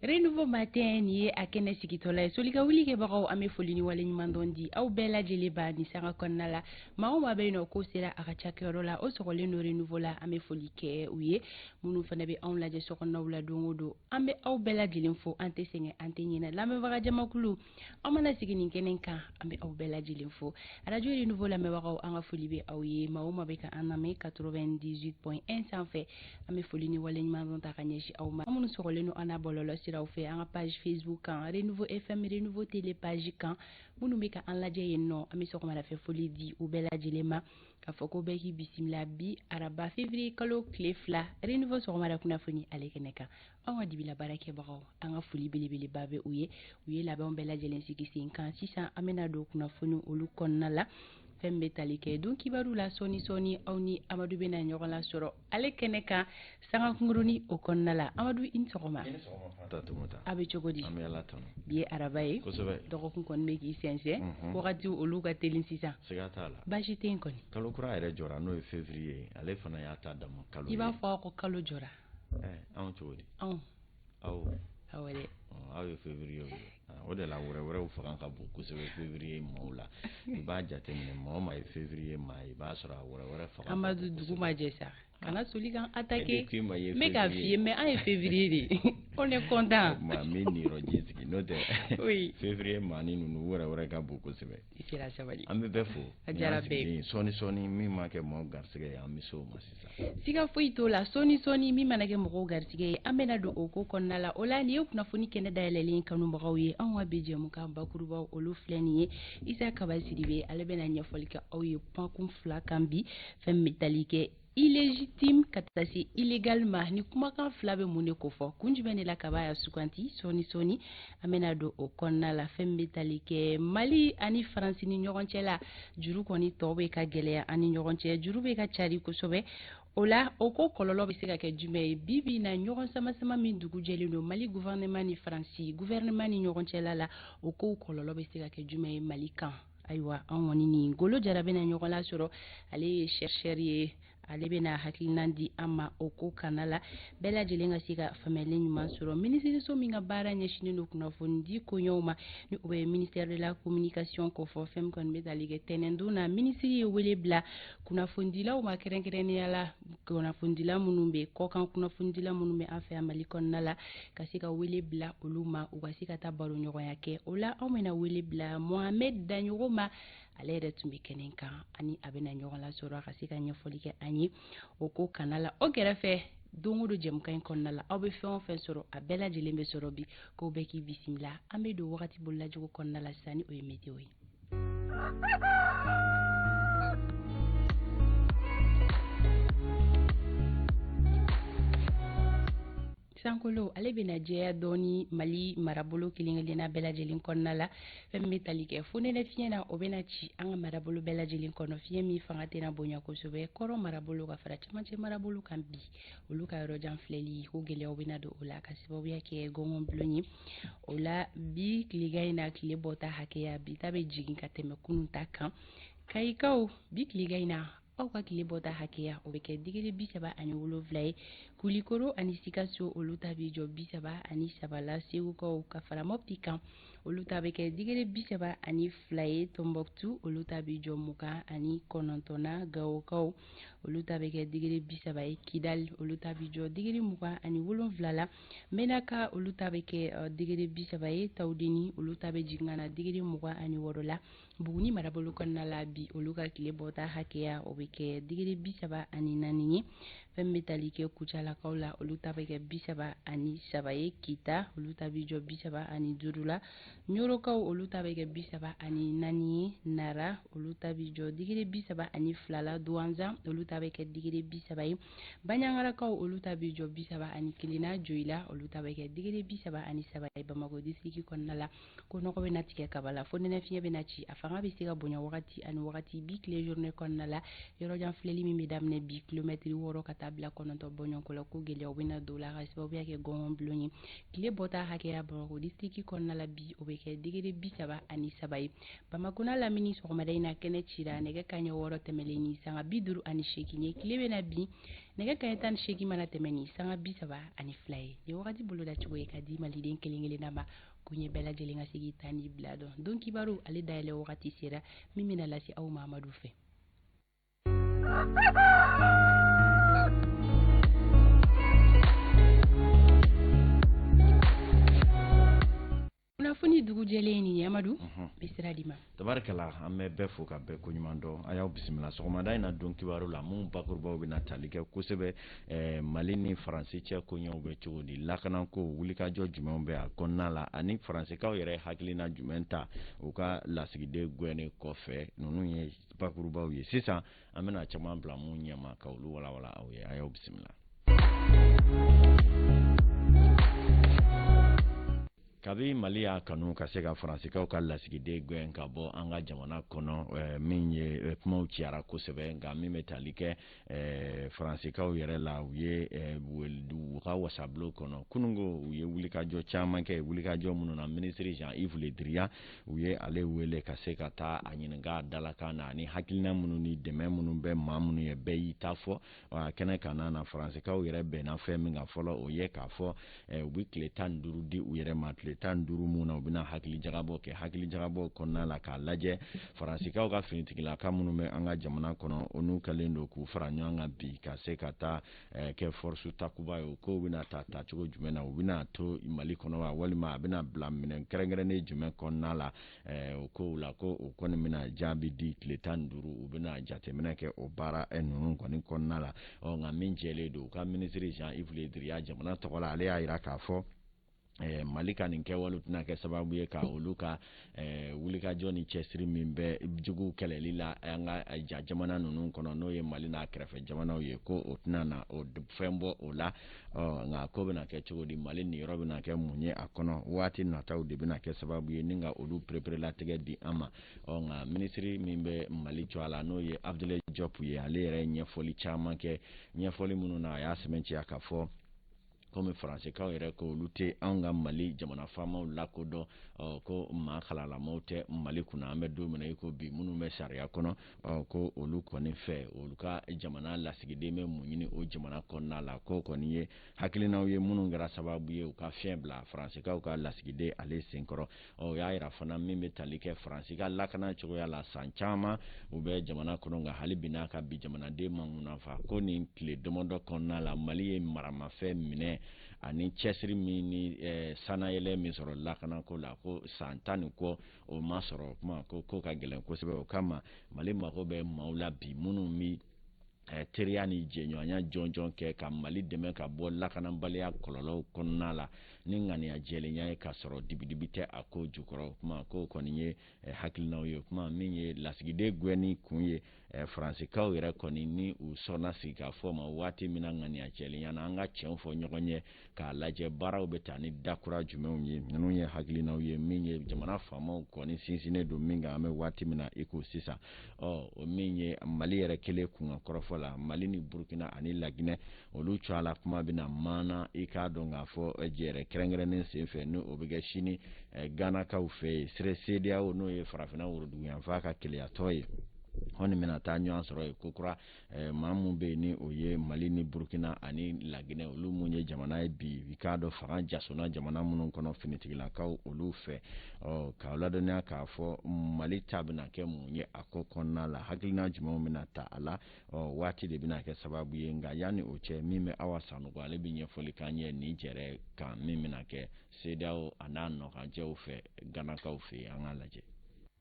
Renouveau matin ni a kɛnɛ sigitɔla ye solika wuli kɛbagaw an bɛ foli ni wale ɲuman dɔn di aw bɛɛ lajɛlen ba ni sanga kɔnɔna la maa o maa bɛ yen nɔ ko sera a ka cakɛyɔrɔ la o sɔgɔlen don renouveau la an bɛ foli kɛ u ye minnu fana bɛ anw lajɛ sokɔnɔnaw la don o don an bɛ aw bɛɛ lajɛlen fo an tɛ sɛgɛn an tɛ ɲinɛ lamɛnbaga jamakulu an mana sigi nin kɛnɛ kan an bɛ aw bɛɛ lajɛlen fo radio renouveau lamɛnbagaw an ka foli bɛ aw ye maa o maa bɛ ka an lamɛn 98.1 sanfɛ an bɛ foli ni wale ɲuman dɔn ta ka ɲɛsin aw ma minnu sɔgɔlen don an n'a bɔlɔlɔ siraw fɛ an ka page Facebook kan Renouveau FM Renouveau Télé page kan minnu bɛ ka an lajɛ yen nɔ an bɛ sɔgɔmadafɛ foli di u bɛɛ lajɛlen ma k'a fɔ ko bɛɛ k'i bisimila bi araba février kalo tile 2 Renouveau sɔgɔmada kunnafoni ale kɛnɛ kan anw ka dibila baarakɛbagaw an ka foli belebeleba bɛ u ye labɛnw bɛɛ lajɛlen sigi sen kan sisan an bɛna don kunnafoni olu kɔnɔna la fɛn bɛ tali kɛ don kibaru la sɔɔni aw ni Amadu bɛna ɲɔgɔn la sɔrɔ ale kɛnɛ kan sanga kungurunin o kɔnɔna la Amadu i ni sɔgɔma a bɛ cogo di bi ye araba ye dɔgɔkun kɔni bɛ k'i sɛnsɛn wagati olu ka teli sisan baasi tɛ yen kɔni kalo kura yɛrɛ jɔra n'o ye février ale fana y'a ta dama kalo i b'a fɔ ko kalo jɔra anw cogo di anw aw dɛ aw ye février o de la wɛrɛw fanga ka bon kosɛbɛ février maaw la i b'a jateminɛ maa o maa ye février maa i b'a sɔrɔ a wɛrɛ fanga Amadu dugu ma jɛ sa kana soli kan attaquer n bɛ k'a f'i ye mais an ye février de on est content maa min niyɔrɔji sigi n'o tɛ février maa ni ninnu wɛrɛ ka bon kosɛbɛ i sera sabali an bɛ bɛɛ fo a diyara bɛɛ ye sɔɔni min ma kɛ mɔgɔ garisɛgɛ ye an bɛ se o ma sisan siga foyi t'o la sɔɔni min mana kɛ mɔgɔw garisɛgɛ ye an bɛna don o ko kɔnɔna la o la nin ye kunnafoni kɛnɛ dayɛlɛlen kanubagaw ye anw ka bi jɛmukan bakurubaw olu filɛ nin ye Isa Kaba Sidibe ale bɛna ɲɛfɔli kɛ aw ye pankun 2 kan bi fɛn min bɛ tali kɛ illégitime ka taa se illégal ma ni kumakan 2 bɛ mun de ko fɔ kun jumɛn de la Kaba y'a suganti sɔɔni an bɛna don o kɔnɔna la fɛn min bɛ tali kɛ Mali ani Faransi ni ɲɔgɔn cɛ la juru kɔni tɔ bɛ ka gɛlɛya ani ɲɔgɔn cɛ juru bɛ ka cari kosɛbɛ o la o ko kɔlɔlɔ bɛ se ka kɛ jumɛn ye bi na ɲɔgɔn sama min dugu jɛlen don Mali gouvernement ni Faransi gouvernement ni ɲɔgɔn cɛla la o ko kɔlɔlɔ bɛ se ka kɛ jumɛn ye Mali kan ayiwa an kɔni ni Ngolo Jara bɛna ɲɔgɔn la sɔrɔ ale ye chercheur ye ale bɛna hakilina di an ma o ko kana la bɛɛ lajɛlen ka se ka faamuyali ɲuman sɔrɔ minisiriso min ka baara ɲɛsinnen don kunnafoni di koɲɛw ma ni o bɛ ministère de la communication ko fɔ fɛn min kɔni bɛ tali kɛ tɛnɛndon na minisiri ye wele bila kunnafonidilaw ma kɛrɛnkɛrɛnnenya la kunnafonidila minnu bɛ kɔkan kunnafonidila minnu bɛ an fɛ yan Mali kɔnɔna la ka se ka wele bila olu ma u ka se ka taa baro ɲɔgɔnya kɛ o la anw bɛna wele bila Mohamed Daɲogo ma ale yɛrɛ tun bɛ kɛnɛ kan ani a bɛna ɲɔgɔn la sɔrɔ a ka se ka ɲɛfɔli kɛ an ye o ko kana la o kɛrɛfɛ don o don jɛmukan in kɔnɔna la aw bɛ fɛn o fɛn sɔrɔ a bɛɛ lajɛlen bɛ sɔrɔ bi k'o bɛɛ k'i bisimila an bɛ don wagati bolilacogo kɔnɔna la sisan ni o ye météo ye Sankolo ale bɛna jɛya dɔɔni Mali marabolo kelen-kelenna bɛɛ lajɛlen kɔnɔna la fɛn min bɛ tali kɛ fonɛnɛ fiɲɛ na o bɛna ci an ka marabolo bɛɛ lajɛlen kɔnɔ fiɲɛ min fanga tɛna bonya kosɛbɛ kɔrɔ marabolo ka fara cɛmancɛ marabolo kan bi olu ka yɔrɔ jan filɛli ko gɛlɛyaw bɛna don o la ka sababuya kɛ gɔngɔnbulon ye o la bi tilegan in na tile bɔta hakɛya bi ta bɛ jigin ka tɛmɛ kunun ta kan Kayikaw bi tilegan in na aw ka tile bɔta hakɛya o bɛ kɛ digiri 37 ye Kulikoro ani Sikaso olu ta bɛ jɔ 33 la Segukaw ka fara Mopti kan olu ta bɛ kɛ digiri 32 ye Tombouctou olu ta bɛ jɔ 29 na Gawokaw olu ta bɛ kɛ digiri 30 ye Kidal olu ta bɛ jɔ digiri 27 la Menaka olu ta bɛ kɛ digiri 30 ye Tawdini olu ta bɛ jigin ka na digiri 26 la Buguni marabolo kɔnɔna la bi olu ka tile bɔta hakɛya o bɛ kɛ digiri 34 ye fɛn bɛ tali kɛ Kucalakaw la olu ta bɛ kɛ 33 ye Kita olu ta bɛ jɔ 35 la Ɲorokaw olu ta bɛ kɛ 34 ye Nara olu ta bɛ jɔ digiri 32 la Douanzan olu ta bɛ kɛ digiri 30 ye Banyangarakaw olu ta bɛ jɔ 31 na Joyila olu ta bɛ kɛ digiri 33 ye Bamako district kɔnɔna la ko nɔgɔ bɛ na tigɛ kaba la fo nɛnɛ fiɲɛ bɛ na ci a fanga bɛ se ka bonya wagati ani wagati bi tile journée kɔnɔna la yɔrɔjan filɛli min bɛ daminɛ bi kilomɛtiri 6 ka taa bila 9 bɔɲɔgɔnko la ko gɛlɛyaw bɛna don la ka sababuya kɛ gɔngɔnbulon ye tile bɔta hakɛya Bamako district kɔnɔna la bi o bɛ kɛ digiri 33 ye Bamako n'a lamini sɔgɔmada in na kɛnɛ cira nɛgɛ kanɲɛ 6 tɛmɛlen ni sanga 58 ye tile bɛna bin nɛgɛ kaɲɛ 18 mana tɛmɛ ni sanga 32 ye ni wagati boloda cogo ye ka di maliden kelen-kelenna ma ko ɲɛ bɛɛ lajɛlen ka segi tan ni bila dɔn don kibaru ale dayɛlɛ wagati sera min bɛna lase aw Mamadu fɛ. kunnafoni dugu jɛlen ni Amadu bɛ sira di ma. Tabarikala an bɛ bɛɛ fo ka bɛɛ ko ɲuman dɔn a y'aw bisimila sɔgɔmada in na don kibaru la mun bakurubaw bɛna tali kɛ kosɛbɛ Mali ni Faransi cɛ koɲɛw bɛ cogo di lakanako wulikajɔ jumɛnw bɛ a kɔnɔna la ani Faransikaw yɛrɛ hakilina jumɛn ta u ka lasigiden gɛnni kɔfɛ ninnu ye bakurubaw ye sisan an bɛna caman bila mun ɲɛma ka olu walawala aw ye a y'aw bisimila. Kabi Mali y'a kanu ka se ka Faransikaw ka lasigiden gɛn ka bɔ an ka jamana kɔnɔ min ye kumaw ciyara kosɛbɛ nka min bɛ tali kɛ Faransikaw yɛrɛ la u ye u ka wasabulon kɔnɔ kunungo u ye wulikajɔ caman kɛ wulikajɔ minnu na minisiri Jean-Yves Le Drian u ye ale wele ka se ka taa a ɲininka a dalakan na ani hakilina minnu ni dɛmɛ minnu bɛ maa minnu ye bɛɛ y'i ta fɔ kɛnɛ kan na Faransikaw yɛrɛ bɛnna fɛn min kan fɔlɔ o ye k'a fɔ u bɛ tile 15 di u yɛrɛ ma tile 15 mun na u bɛna hakili jagabɔ kɛ hakili jagabɔ kɔnɔna la k'a lajɛ Faransikaw ka finitigilaka minnu bɛ an ka jamana kɔnɔ o n'u kɛlen don k'u fara ɲɔgɔn kan bi ka se ka taa kɛ force takuba ye o ko bɛna taa cogo jumɛn na u bɛna to Mali kɔnɔ wa walima a bɛna bila minɛn kɛrɛnkɛrɛnnen jumɛn kɔnɔna la o ko la ko o kɔni bɛna jaabi di tile 15 u bɛna jateminɛ kɛ o baara ninnu kɔni kɔnɔna la nka min jɛlen don u ka minisiri Jean-Yves Le Drian jamana tɔgɔ la ale y'a jira k'a fɔ Mali ka nin kɛwale tɛna kɛ sababu ye ka olu ka wulikajɔ ni cɛsiri min bɛ jugu kɛlɛli la an ka jamana ninnu kɔnɔ n'o ye Mali n'a kɛrɛfɛ jamanaw ye ko o tɛna na o fɛn bɔ o la nka ko bɛna kɛ cogo di Mali nin yɔrɔ bɛna kɛ mun ye a kɔnɔ waati nataw de bɛna kɛ sababu ye ni ka olu pereperelatigɛ di an ma nka minisiri min bɛ Mali jɔ a la n'o ye Abdoulaye Diop ye ale yɛrɛ ɲɛfɔli caman kɛ ɲɛfɔli minnu na a y'a sɛbɛntiya ka fɔ komi Faransikaw yɛrɛ ko olu tɛ an ka Mali jamana faamaw lakodɔn ko maa halalamaw tɛ Mali kunna an bɛ don min na i ko bi minnu bɛ sariya kɔnɔ ko olu kɔni fɛ olu ka jamana lasigiden bɛ mun ɲini o jamana kɔnɔna la ko kɔni ye hakilinaw ye minnu kɛra sababu ye u ka fiɲɛ bila Faransikaw ka lasigiden ale senkɔrɔ o y'a jira fana min bɛ tali kɛ Faransi ka lakana cogoya la san caman u bɛ jamana kɔnɔ nka hali bi n'a ka bi jamanaden ma munnafa ko nin tile damadɔ kɔnɔna la Mali ye maramafɛn minɛ ani cɛsiri min ni sanayɛlɛ min sɔrɔ lakanako la ko san 10 ni kɔ o ma sɔrɔ kuma ko ka gɛlɛn kosɛbɛ o kama Mali mako bɛ maaw la bi minnu mi teriya ni jɛɲɔgɔnya jɔnjɔn kɛ ka Mali dɛmɛ ka bɔ lakanabaliya kɔlɔlɔw kɔnɔna la ni ŋaniya jɛlenya ye ka sɔrɔ dibidibi tɛ a ko jukɔrɔ kuma ko kɔni ye hakilinaw ye kuma min ye lasigiden gɛnni kun ye Faransikaw yɛrɛ kɔni ni u sɔnna sigi ka fɔ ma waati min na ŋaniya jɛlenya na an ka tiɲɛ fɔ ɲɔgɔn ye k'a lajɛ baaraw bɛ taa ni dakura jumɛnw ye ninnu ye hakilinaw ye min ye jamana faamaw kɔni sinsinnen don min kan an bɛ waati min na i ko sisan o min ye Mali yɛrɛ kelen kunkan kɔrɔfɔ la Mali ni Burkina ani Laginɛ olu cɔ a la kuma bɛna maana i k'a dɔn k'a fɔ jɛrɛ kɛrɛnkɛrɛnnen senfɛ ni o bɛ kɛ sini Ganakaw fɛ yen CEDEAO n'o ye farafinna woroduguyanfan ka keleyatɔ ye hɔni bɛna taa ɲɔgɔn sɔrɔ yen ko kura maa mun bɛ yen ni o ye Mali ni Burkina ani Laginɛ olu mun ye jamana ye bi i k'a dɔn fanga jasonna jamana minnu kɔnɔ finitigilakaw olu fɛ k'aw ladɔnniya k'a fɔ Mali ta bɛna kɛ mun ye a ko kɔnɔna la hakilina jumɛnw bɛna ta a la waati de bɛna kɛ sababu ye nka yanni o cɛ min bɛ Awa Sanogo ale bɛ ɲɛfɔli k'an ye nin jɛrɛ kan min bɛna kɛ CEDEAO a n'a nɔkanjɛw fɛ Ganakaw fɛ yen an k'a lajɛ.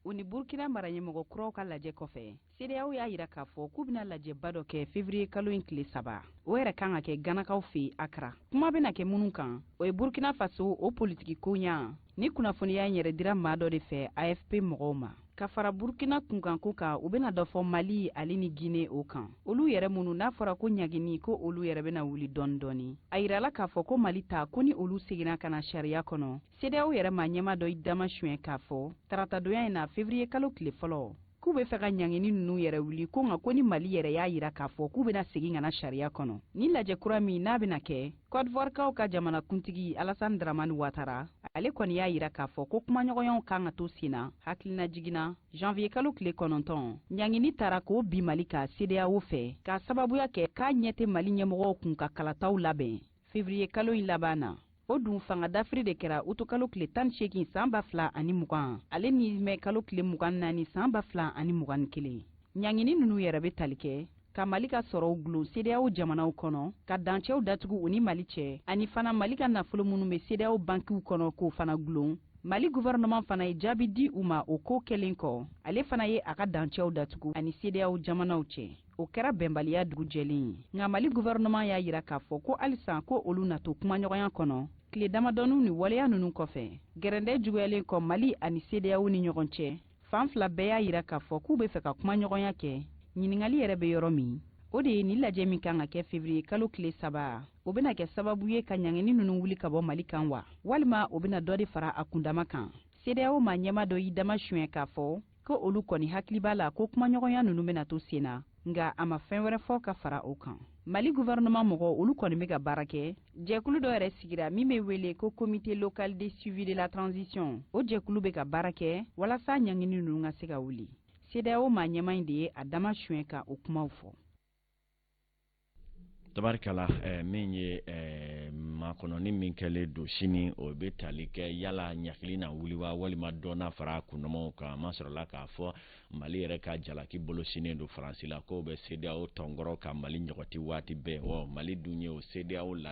U ni Burkina maraɲɛmɔgɔ kuraw ka lajɛ kɔfɛ CEDEAO y'a jira k'a fɔ k'u bɛna lajɛba dɔ kɛ février kalo in tile 3 o yɛrɛ kan ka kɛ Ganakaw fɛ Accra kuma bɛna kɛ minnu kan o ye Burkina Faso o politiki koɲa ni kunnafoniya in yɛrɛ dira maa dɔ de fɛ AFP mɔgɔw ma ka fara Burkina kunkanko kan u bɛna dɔ fɔ Mali ali ni Guinée o kan olu yɛrɛ minnu n'a fɔra ko ɲagini ko olu yɛrɛ bɛna wuli dɔɔni dɔɔni a yirala k'a fɔ ko Mali ta ko ni olu seginna ka na sariya kɔnɔ CEDEAO yɛrɛ ma ɲɛma dɔ dama suɲɛ k'a fɔ taratadonya in na février kalo tile fɔlɔ k'u bɛ fɛ ka ɲangini ninnu yɛrɛ wuli ko nka ko ni Mali yɛrɛ y'a jira k'a fɔ k'u bɛna segin ka na sariya kɔnɔ ni lajɛ kura min n'a bɛna kɛ Côte d'Ivoire kaw ka jamanakuntigi Alassane Dramane Ouattara ale kɔni y'a yira k'a fɔ ko kumaɲɔgɔnyaw kan ka to sen na hakilina jiginna janvier kalo tile 9 ɲangini taara k'o bi Mali ka CEDEAO fɛ k'a sababuya kɛ k'a ɲɛ tɛ Mali ɲɛmɔgɔw kun ka kalataw labɛn février kalo in laban na. O dun fanga dafiri de kɛra utu kalo tile 18 san 2020 ale ni mɛ kalo tile 24 san 2021 ɲangini nunu yɛrɛ bɛ tali kɛ ka Mali ka sɔrɔw gulon CEDEAO jamanaw kɔnɔ ka dancɛw datugu u ni Mali cɛ ani fana Mali ka nafolo minnu bɛ CEDEAO bankiw kɔnɔ k'o fana gulon. Mali gouvernement fana ye jaabi di u ma o ko kɛlen kɔ ale fana ye a ka dancɛw datugu ani CEDEAO jamanaw cɛ. O kɛra bɛnbaliya dugujɛlen ye nka Mali gouvernement y'a yira k'a fɔ ko halisa ko olu na to kumaɲɔgɔnya kɔnɔ tile damadɔnu ni waleya nunu kɔfɛ gɛrɛndɛ juguyalen kɔ Mali ani CEDEAO ni ɲɔgɔn cɛ fan fila bɛɛ y'a yira k'a fɔ k'u bɛ fɛ ka kumaɲɔgɔnya kɛ. Ɲiningali yɛrɛ bɛ yɔrɔ min o de ye ni lajɛ min kan ka kɛ février kalo tile 3 o bɛna kɛ sababu ye ka ɲangini nunu wuli ka bɔ Mali kan wa walima o bɛna dɔ de fara a kundama kan. CEDEAO ma ɲɛma dɔ y'i dama suɲɛ k'a fɔ ko olu kɔni hakili b'a la ko kumaɲɔgɔnya nunu bɛna to sen na nka a ma fɛn wɛrɛ fɔ ka fara o kan. Mali gouvernement mɔgɔ olu kɔni bɛ ka baara kɛ jɛkulu dɔ yɛrɛ sigira min bɛ wele ko comité local de suivi de la transition o jɛkulu bɛ ka baara kɛ walasa ɲangini nunu ka se ka wuli. CEDEAO ma ɲɛma in de ye a dama suɲɛ ka o kumaw fɔ. tabarikala min ye makɔnɔni min kɛlen don sini o bɛ tali kɛ yala ɲakili na wuli wa walima dɔnna fara kunnamaw kan ma sɔrɔla k'a fɔ Mali yɛrɛ ka jalaki bolo sinen don Faransi la ko bɛ CEDEAO tɔngɔrɔ ka Mali ɲɔgɔti waati bɛɛ Mali dun ye o CEDEAO la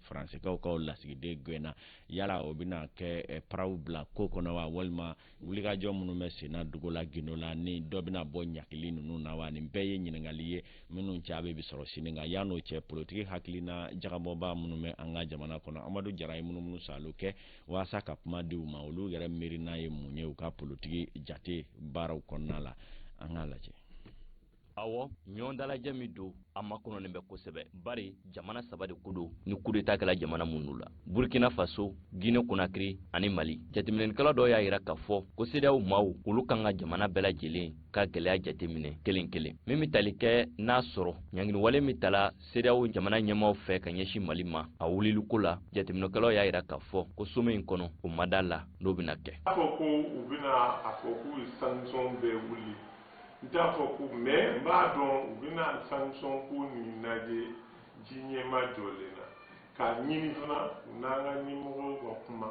Faransikaw ka lasigiden gɛnna yala o bɛna kɛ paraw bila ko kɔnɔ wa walima wulikajɔ minnu bɛ senna dugu la gindo la ni dɔ bɛna bɔ ɲakili ninnu na wa nin bɛɛ ye ɲininkali ye minnu caabi bɛ sɔrɔ sini nka yan'o cɛ politiki hakilina jagabɔba minnu bɛ an ka jamana kɔnɔ Amadu Jara ye munumunu salo kɛ waasa ka kuma di u ma olu yɛrɛ miiri n'a ye mun ye u ka politiki jate baaraw kɔnɔna la an ka lajɛ. Awɔ ɲɔgɔn dalajɛ min don a makɔnɔnin bɛ kosɛbɛ bari jamana saba de ko don ni coup d'état kɛla jamana minnu la Burkina Faso, Guinée Conakry ani Mali. Jateminɛlikɛla dɔw y'a yira k'a fɔ ko CEDEAO maaw olu kan ka jamana bɛɛ lajɛlen ka gɛlɛya jateminɛ kelen kelen min bɛ tali kɛ n'a sɔrɔ ɲanginiwale min tala CEDEAO jamana ɲɛmaaw fɛ ka ɲɛsin Mali ma a wuliliko la jateminɛlikɛlaw y'a yira k'a fɔ ko sommet in kɔnɔ o ma da la n'o bɛna kɛ. A fɔ ko u bɛna a fɔ k'u ye sanction bɛɛ wuli n t'a fɔ ko mais n b'a dɔn u bɛna sanction ko nin lajɛ ji ɲɛma jɔlen na k'a ɲini fana u n'an ka ɲɛmɔgɔw ka kuma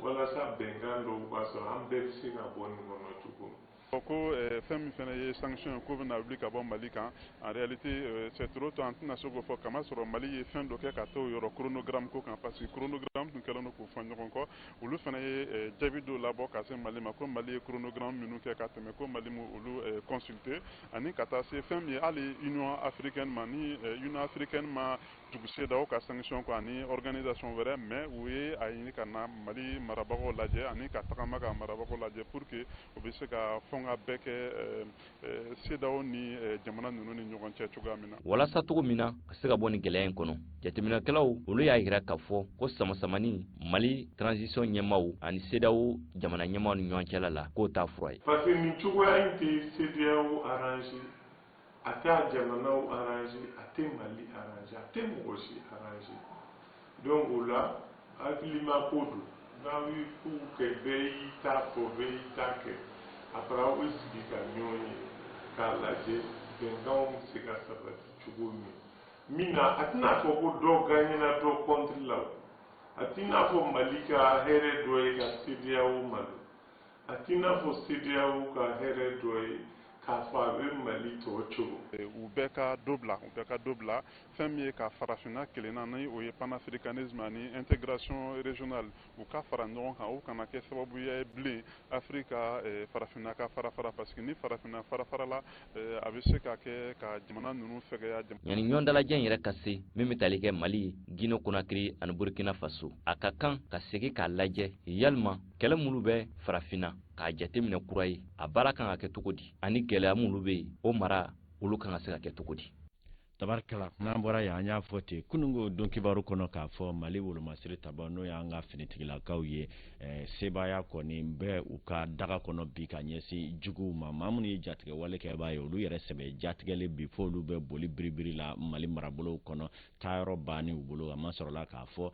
walasa bɛnkan dɔw b'a sɔrɔ an bɛɛ bɛ se ka bɔ nin kɔnɔ cogo min. ko fɛn min fana ye sanction ko bɛna wuli ka bɔ Mali kan en réalité c'est trop tôt an tɛna se k'o fɔ kama sɔrɔ Mali ye fɛn dɔ kɛ ka t'o yɔrɔ chronogramme ko kan parce que chronogramme tun kɛlen don k'o fɔ ɲɔgɔn kɔ olu fana ye jaabi dɔw labɔ ka se Mali ma ko Mali ye chronogramme minnu kɛ ka tɛmɛ ko Mali mu olu consulter ani ka taa se fɛn min ye hali Union africaine ma ni Union africaine ma tugu CEDEAO ka sanction kɔ ani organisation wɛrɛ mais u ye a ɲini ka na Mali marabagaw lajɛ ani ka tagama ka marabagaw lajɛ pour que u bɛ se ka fɛn ka bɛɛ kɛ CEDEAO ni jamana ninnu ni ɲɔgɔn cɛ cogoya min na. Walasa cogo min na ka se ka bɔ nin gɛlɛya in kɔnɔ jateminɛkɛlaw olu y'a yira k'a fɔ ko samasamani Mali transition ɲɛmaaw ani CEDEAO jamana ɲɛmaaw ni ɲɔgɔn cɛla la k'o t'a fura ye. Parce que nin cogoya in tɛ CEDEAO arrangé a t'a jamanaw arrangé a tɛ Mali arrangé a tɛ mɔgɔ si arrangé donc o la hakilima ko don n'aw ye kow kɛ bɛɛ y'i ta fɔ bɛɛ y'i ta kɛ après aw bɛ sigi ka ɲɔgɔn ye k'a lajɛ bɛnkanw bɛ se ka sabati cogo min na a tɛna fɔ ko dɔ gagnera dɔ contre la a tɛna fɔ Mali ka hɛrɛ dɔ ye ka CEDEAO malo a tɛna fɔ CEDEAO ka hɛrɛ dɔ ye k'a fɔ a bɛ Mali tɔ cogo. U bɛɛ ka dɔ bila fɛn min ye ka farafinna kelenna ni o ye panafricanisme ani intégration régionale u ka fara ɲɔgɔn kan o kana kɛ sababu ye bilen Afrique ka farafinna ka fara parce que ni farafinna fara la a bɛ se ka kɛ ka jamana ninnu fɛgɛya. Yani ɲɔgɔn dalajɛ in yɛrɛ ka se min bɛ tali kɛ Mali, Guinée Conakry ani Burkina Faso a ka kan ka segin k'a lajɛ yalima kɛlɛ minnu bɛ farafinna k'a jateminɛ kura ye a baara kan ka kɛ cogo di ani gɛlɛya minnu bɛ yen o mara olu kan ka se ka kɛ cogo di. tabarkala n'an bɔra yan an y'a fɔ ten kunungo don kibaru kɔnɔ k'a fɔ mali wolomasiri taba n'o y'an ka finitigilakaw ye sebaaya kɔni bɛ u ka daga kɔnɔ bi ka ɲɛsin juguw ma maa minnu ye jatigɛ wale kɛ b'a ye olu yɛrɛ sɛbɛ jatigɛlen bi fo olu bɛ boli biribiri la mali marabolow kɔnɔ taayɔrɔ banni u bolo a ma sɔrɔla k'a fɔ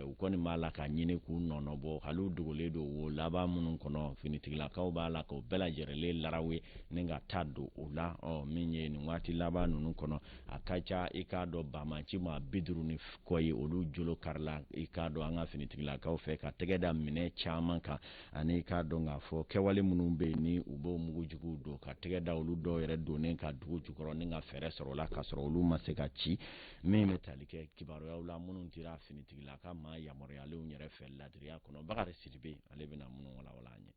u kɔni b'a la ka ɲini k'u nɔnɔbɔ hali dogolen don wo laban minnu kɔnɔ finitigilakaw b'a la k'o bɛɛ lajɛlen larawe ni ka taa don o la min ye nin waati laban ninnu kɔnɔ a ka ca i k'a dɔn bamanci ma 50 kɔ ye olu jolo karila i k'a dɔn an ka finitigilakaw fɛ ka tɛgɛ da minɛ caman kan ani i k'a dɔn k'a fɔ kɛwale minnu bɛ yen ni u b'o mugujuguw don ka tɛgɛ da olu dɔw yɛrɛ donnen ka dugu jukɔrɔ ni ka fɛɛrɛ sɔrɔ la ka sɔrɔ olu ma se ka ci min bɛ tali kɛ kibaruyaw la minnu dira finitigilaka ma yamaruyalew yɛrɛ fɛ ladiriya kɔnɔ Bakari Sidibe ale bɛna minnu walawala an ye.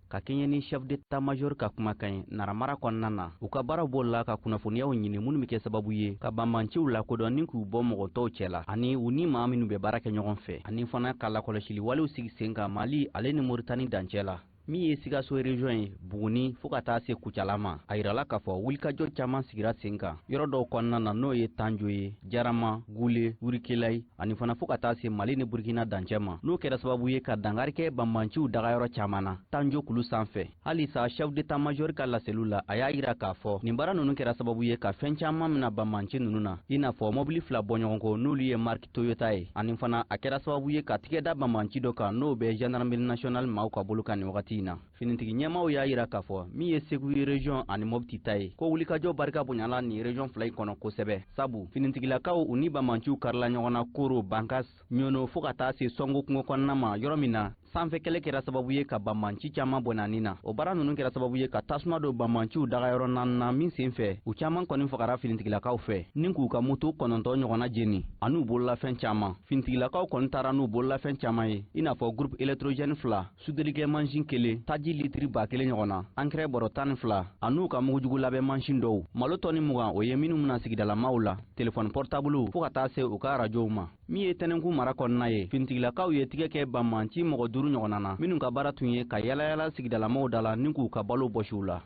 Ka kɛɲɛ ni chef d'état-major ka kumakan ye naramara kɔnɔna na u ka baara bolo la ka kunnafoniyaw ɲini minnu bɛ kɛ sababu ye ka banbanciw lakodɔn ni k'u bɔ mɔgɔ tɔw cɛ la ani u ni maa minnu bɛ baara kɛ ɲɔgɔn fɛ ani fana ka lakɔlɔsili walew sigi sen kan Mali ale ni Moritani dancɛ la min ye Sikaso région ye Buguni fo ka taa se Kucala ma a yirala k'a fɔ wulikajɔ caman sigira sen kan yɔrɔ dɔw kɔnɔna na n'o ye Tanjo ye Jarama Gule Wurikilai ani fana fo ka taa se Mali ni Burkina dancɛ ma n'o kɛra sababu ye ka dangari kɛ banbanciw dagayɔrɔ caman na Tanjo kulu sanfɛ halisa chef d'état-major ka laseliw la a y'a yira k'a fɔ nin baara ninnu kɛra sababu ye ka fɛn caman mina banbanci ninnu na i n'a fɔ mobili 2 bɔ ɲɔgɔn kɔ n'olu ye marque Toyota ye ani fana a kɛra sababu ye ka tigɛ da banbanci dɔ kan n'o bɛ gendarmerie nationale maaw ka bolo kan nin wagati na finitigi ɲɛmaw y'a yira k'a fɔ min ye Segu région ani Mopti ta ye ko wulikajɔ barika bonyala nin région 2 in kɔnɔ kosɛbɛ sabu finitigilakaw u ni banbanciw karila ɲɔgɔn na Koro Bankas Ɲono fo ka taa se Sɔngo kungo kɔnɔna ma yɔrɔ min na sanfɛ kɛlɛ kɛra sababu ye ka banbanci caman bɔnani na o baara ninnu kɛra sababu ye ka tasuma don banbanciw dagayɔrɔ naaninan min sen fɛ u caman kɔni fagara finitigilakaw fɛ ni k'u ka moto 9 ɲɔgɔnna jeni an'u bololafɛn caman finitigilakaw kɔni taara n'u bololafɛn caman ye i n'a fɔ groupe électrogène 2 sudelikɛ mansin 1 taji litiri 1000 ɲɔgɔnna engrais bɔrɔ 12 an'u ka mugujugu labɛn mansin dɔw malo tɔni 20 o ye minnu mina sigidalamaw la téléphone portable fo ka taa se u ka radiow ma min ye tɛnɛnku mara kɔnɔna ye finitigilakaw ye tigɛ kɛ banbanci mɔgɔ 5 ɲɔgɔnna na minnu ka baara tun ye ka yalayala sigidalamaw da la ni k'u ka balo bɔsiw la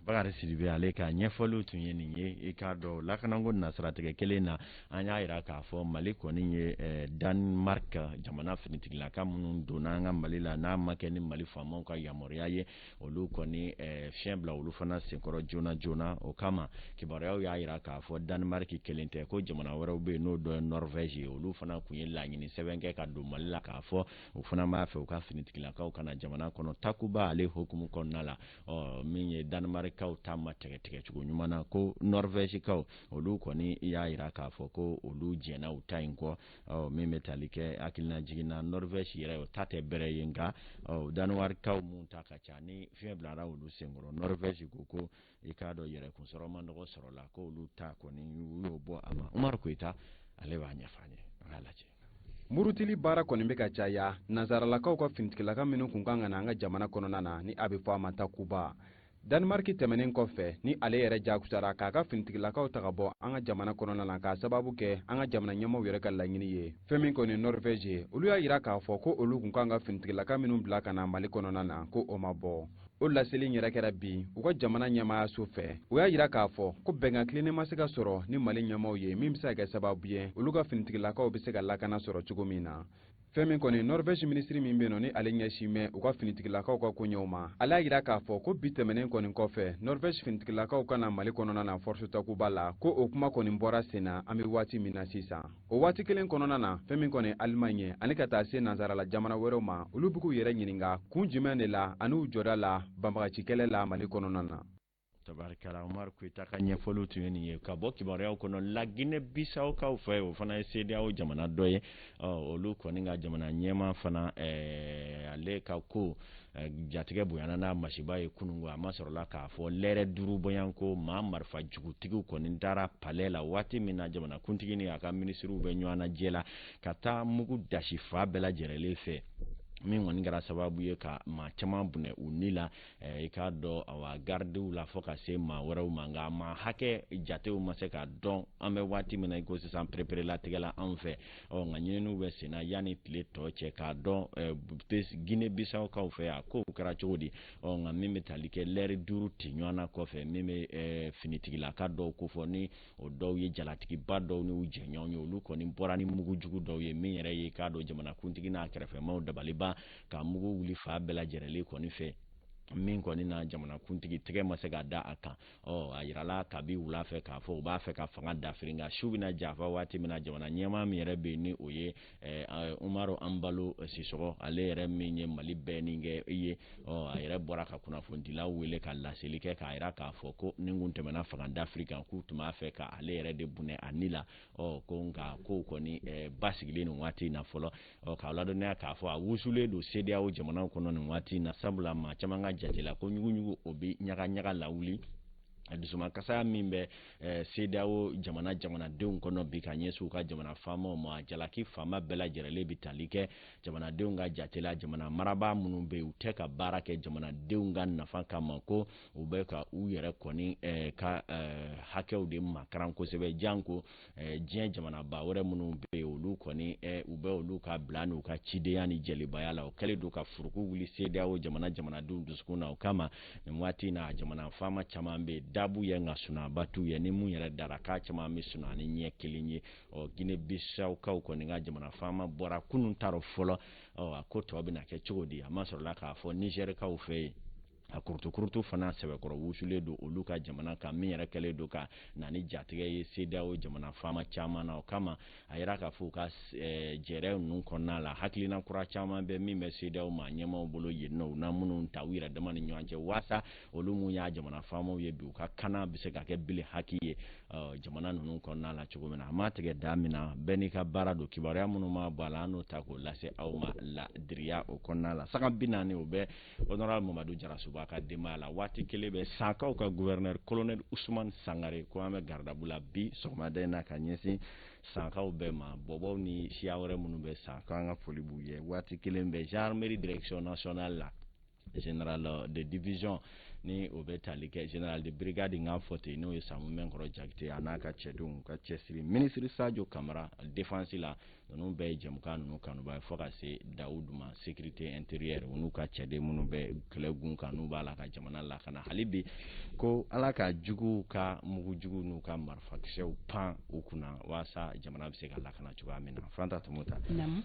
Bakari Sidibe ale ka ɲɛfɔliw tun ye nin ye i k'a dɔn lakanako nasiratigɛ kelen na an y'a yira k'a fɔ Mali kɔni ye Danemark jamana finitigilaka minnu donna an ka Mali la n'a ma kɛ ni Mali faamaw ka yamaruya ye olu kɔni fiɲɛ bila olu fana senkɔrɔ joona joona o kama kibaruyaw y'a yira k'a fɔ Danemark kelen tɛ ko jamana wɛrɛw bɛ yen n'o dɔ ye Norvège ye olu fana tun ye laɲini sɛbɛn kɛ ka don Mali la k'a fɔ u fana b'a fɛ u ka finitigilakaw kana jamana kɔnɔ takuba ale hukumu kɔnɔna la min ye Danemarkaw ta ma tigɛ cogo ɲuman na ko Norvègekaw olu kɔni y'a yira k'a fɔ ko olu jɛna u ta in kɔ min bɛ tali kɛ hakilina jiginna Norvège yɛrɛ o ta tɛ bɛrɛ ye nka Danemarkaw mun ta ka ca ni fiɲɛ bilara olu senkɔrɔ Norvège ko i k'a dɔn yɛrɛkun sɔrɔ man nɔgɔ sɔrɔ la ko olu ta kɔni u y'o bɔ a ma Umaru Koyita ale b'a ɲɛfɔ an ye an k'a lajɛ. Murutili baara kɔni bɛ ka caya nazaralakaw ka finitigilaka minnu kun kan ka na an ka jamana kɔnɔna na ni a bɛ fɔ a ma takuba Danemark tɛmɛnen kɔfɛ ni ale yɛrɛ jagusara k'a ka finitigilakaw ta ka bɔ an ka jamana kɔnɔna na k'a sababu kɛ an ka jamana ɲɛmaw yɛrɛ ka laɲini ye fɛn min kɔni Norvège ye olu y'a yira k'a fɔ ko olu kun kan ka finitigilaka minnu bila ka na Mali kɔnɔna na ko o ma bɔ o laseli yɛrɛ kɛra bi u ka jamana ɲɛmaayaso fɛ u y'a yira k'a fɔ ko bɛnkan tilennen ma se ka sɔrɔ ni Mali ɲɛmaw ye min bɛ se ka kɛ sababu ye olu ka finitigilakaw bɛ se ka lakana sɔrɔ cogo min na fɛn min kɔni Norvège ministre min bɛ yen ni ale ɲɛsin bɛ u ka finitigilakaw ka koɲɛw ma ale y'a yira k'a fɔ ko bi tɛmɛnen kɔni kɔfɛ Norvège finitigilakaw ka na Mali kɔnɔna na force takuba la ko o kuma kɔni bɔra sen na an bɛ waati min na sisan o waati kelen kɔnɔna na fɛn min kɔni Allemagne ye ani ka taa se nanzarala jamana wɛrɛw ma olu bɛ k'u yɛrɛ ɲininka kun jumɛn de la ani u jɔda la banbagaci kɛlɛ la Mali kɔnɔna na. Tabarikala Umaru Koyita ka ɲɛfɔliw tun ye nin ye ka bɔ kibaruyaw kɔnɔ la Guinée Bissau kaw fɛ o fana ye CEDEAO jamana dɔ ye olu kɔni ka jamana ɲɛma fana ale ka ko jatigɛ bonyana n'a masiba ye kunungo a ma sɔrɔla k'a fɔ lɛrɛ 5 bɔyanko maa marifa jugutigiw kɔni dara palais la waati min na jamana kuntigi ni a ka ministriw bɛ ɲɔgɔn na jɛ la ka taa mugu dasi fa bɛɛ lajɛlen fɛ min kɔni kɛra sababu ye ka maa caman bunɛ u ni la i k'a dɔn awa gardiw la fɔ ka se maa wɛrɛw ma nka maa hakɛ jatew ma se ka dɔn an bɛ waati min na i ko sisan perepere-latigɛ la anw fɛ nka ɲininiw bɛ senna yanni tile tɔ cɛ k'a dɔn Guinée Bissau kaw fɛ a kow kɛra cogo di nka min bɛ tali kɛ lɛri 5 ti ɲɔgɔn na kɔfɛ min bɛ finitigilaka dɔw ko fɔ ni o dɔw ye jalatigiba dɔw n'u jɛɲɔgɔn ye olu kɔni bɔra ni mugu jugu dɔw ye min yɛrɛ ye k'a dɔn jamanakuntigi n'a kɛrɛfɛmaw dabaliba ka mugu wuli fa bɛɛ lajɛlen kɔni fɛ min kɔni na jamanakuntigi tɛgɛ ma se ka da a kan a yirala kabi wula fɛ k'a fɔ u b'a fɛ ka fanga dafiri nka su bɛna jafa waati min na jamana ɲɛmaa min yɛrɛ bɛ yen ni o ye Umaru Anbalo Sisɔkɔ ale yɛrɛ min ye Mali bɛɛ ni kɛ ye a yɛrɛ bɔra ka kunnafonidilaw wele ka laseli kɛ k'a yira k'a fɔ ko ni kun tɛmɛna fanga dafiri kan k'u tun b'a fɛ ka ale yɛrɛ de bunɛ a ni la ko nka ko kɔni basigilen nin waati in na fɔlɔ k'a ladɔnniya k'a fɔ a wusulen don CEDEAO jamanaw kɔnɔ nin waati in na sabula maa caman ka jatela ko ɲugu o bɛ ɲaga lawuli dusuma kasaya min bɛ CEDEAO jamanadenw kɔnɔ bi ka ɲɛsin u ka jamana faamaw ma jalaki faama bɛɛ lajɛlen bɛ tali kɛ jamanadenw ka jatela jamana marabaa minnu bɛ u tɛ ka baara kɛ jamanadenw ka nafa kama ko u bɛ ka u yɛrɛ kɔni ka hakɛw de makaran kosɛbɛ janko diɲɛ jamanaba wɛrɛ minnu bɛ olu kɔni u bɛ olu ka bila n'u ka cidenya ni jɛlibaya la o kɛlen don ka furuku wuli CEDEAO jamanadenw dusukun na o kama nin waati in na jamana faama caman bɛ dabu ye nka sunabatu ye ni mun yɛrɛ dara k'a caman bɛ suna ni ɲɛ kelen ye Guinée Bissau kaw kɔni ka jamana faama bɔra kunun taro fɔlɔ a ko tɔ bɛna kɛ cogo di a ma sɔrɔla k'a fɔ Niger kaw fɛ yen a kurutu fana sɛbɛkɔrɔ wusulen don olu ka jamana kan min yɛrɛ kɛlen don ka na ni jatigɛ ye CEDEAO jamana faama caman na o kama a yira k'a fɔ u ka jɛrɛ ninnu kɔnɔna la hakilina kura caman bɛ min bɛ CEDEAO maa ɲɛmaw bolo yen nɔ u na minnu ta u yɛrɛ dama ni ɲɔgɔn cɛ waasa olu mun y'a jamana faamaw ye bi u ka kana bɛ se ka kɛ bile haki ye jamana ninnu kɔnɔna la cogo min na a ma tigɛ da min na bɛɛ n'i ka baara don kibaruya minnu ma bɔ a la an n'o ta k'o lase aw ma ladiriya o kɔnɔna la saga 40 o bɛ honorable Mamadu Jarasuba ka denbaya la waati kelen bɛ Sankaw ka gouverneur colonel Ousmane Sangare ko an bɛ gardabu la bi sɔgɔmada in na ka ɲɛsin Sankaw bɛɛ ma bɔbɔw ni siya wɛrɛ minnu bɛ Sankaw an ka foli b'u ye waati kelen bɛ gendarmerie direction nationale la général de division ni o bɛ tali kɛ général de brigade n fɔ ten n'o ye Samumɛnkɔrɔ Jakite a n'a ka cɛdenw ka cɛsiri ministre Sadio Kamara défense la ninnu bɛɛ ye jɛmukan ninnu kanuba ye fɔ ka se Dawudu ma sécurité intérieure u n'u ka cɛden minnu bɛ kɛlɛgun kan n'u b'a la ka jamana lakana hali bi ko ala ka juguw ka mugujugu n'u ka marifakisɛw pan u kunna waasa jamana bɛ se ka lakana cogoya min na Fanta Tumota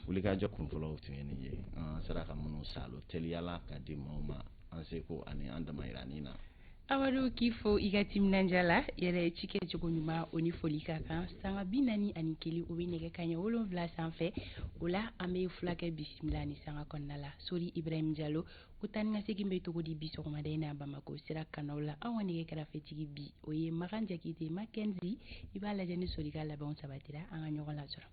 wulikajɔ kunfɔlɔw tun ye nin ye an sera ka minnu salo teliyala ka di maaw ma an seko ani an damayiranin na Amadu k'i fo i ka timinanja la yɛrɛ ci kɛcogo ɲuman o ni foli ka kan sanga 41 o bɛ nɛgɛ kaɲɛ 7 sanfɛ o la an bɛ fulakɛ bisimila ni sanga kɔnɔna la Sori Ibrahim Diallo ko taa ni ka segin bɛ cogo di bi sɔgɔmada in na Bamako sira kanaw la an ka nɛgɛ kɛrɛfɛtigi bi o ye Makan Jakite Mackenzie i b'a lajɛ ni Sori ka labɛnw sabatira an ka ɲɔgɔn lasɔrɔ